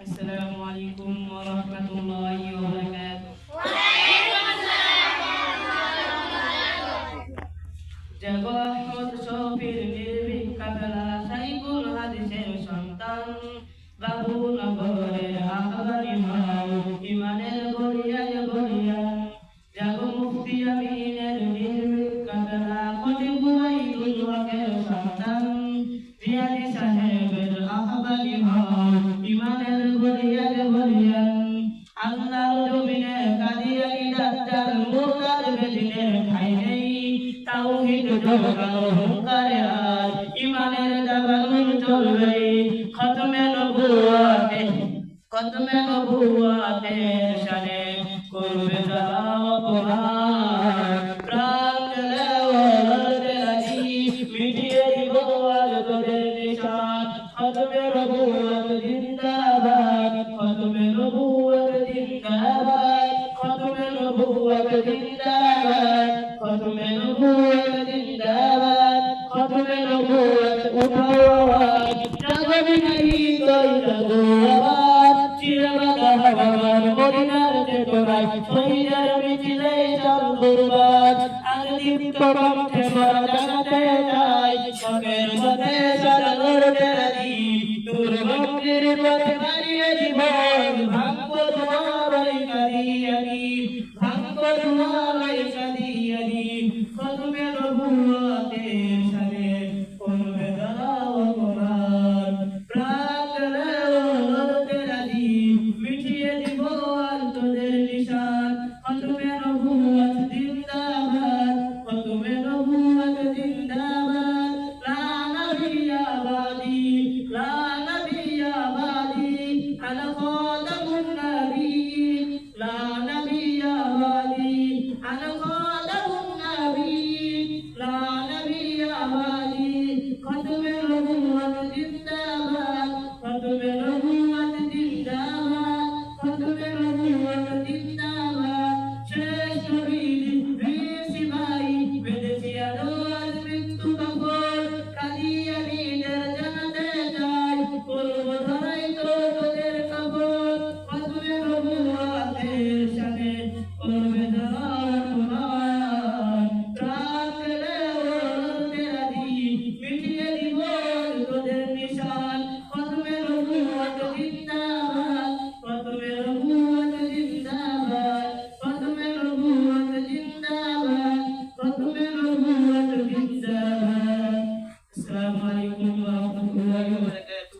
আসসালামু আলাইকুম ওয়া রাহমাতুল্লাহি ওয়া বারাকাতুহু। জাগো আহমদ শফির নির্ভীক কাফেলা সাইকুল হাদিসের সন্তান, বাবু নগরের আহবানি মাও ইমানের গড়িয়ায় গড়িয়ান। জাগো মুফতি আমিনের নির্ভীক কাফেলা খতিব ওয়াইদুল হকের সন্তান, জিয়াদি সাহেবের আহবানি মাও ইমানের গড়িয়ায় গড়িয়ান। আল্লাহর জমিনে কাদিয়ানি ডাক্তার মুরতাদ বেদিনের ঠাঁই নেই, তাওহীদ জোগাড় হুঙ্কারে আজ ইমানের দাবানল চলবে। খতমে নবুওয়াতের শানে করবে যারা অপমান, প্রাণ গেলে লড়তে রাজি, মিটিয়ে দিব আজ তোদের নিশান। খতমে নবুওয়াত জিন্দাবাদ, খতমে নবুওয়াত জিন্দাবাদ, খতমে নবুওয়াত জিন্দাবাদ, খতমে নবুওয়াত জিন্দাবাদ, খতমে নবুওয়াত উঠাও আওয়াজ। জাগবি নাহি তুই জাগো আবার, চিরবাধা হাওয়ার মদিনার চেতনায় শহীদের মিছিলে চল গুরবাদ। আর দীপ্ত কণ্ঠে মোরা জানাতে চাই, হকের পথে সদা লড়তে রাজি। দুর্গতির পথে হারিয়ে জীবন ভাঙবো তোমার ওই কাদিয়ানি, ভাঙবো তোমার ওই কাদিয়ানি। খতমে নবুওয়াতের শানে করবে যারা অপমান, প্রাণ গেলেও লড়তে রাজি, মিটিয়ে দিব আজ তোদের নিশান। খতমে নবুওয়াত জিন্দাবাদ, খতমে নবুওয়াত জিন্দাবাদ। লা নবিয়্যা বাদি, লা নবিয়্যা বাদি, আনা খাতামুন নবিয়্যিন। লা নবিয়্যা বাদি, আনা খাতামুন নবিয়্যিন। লা নবিয়্যা বাদি। খতমে নবুওয়াত জিন্দাবাদ, খতমে নবুওয়াত জিন্দাবাদ, খতমে নবুওয়াত জিন্দাবাদ। শেষ নবীর বীর সিপাহী বেঁধেছি আরো আজ মৃত্যু কাপড়, কাদিয়ানীদের জানাতে চাই, করবো ধরাই তো তোদের কাপড়। খতমে নবুওয়াতের শানে করবে যারা অপমান, প্রাণ গেলেও লড়তে রাজি, মিটিয়ে দিব তোদের নিশান। খতমে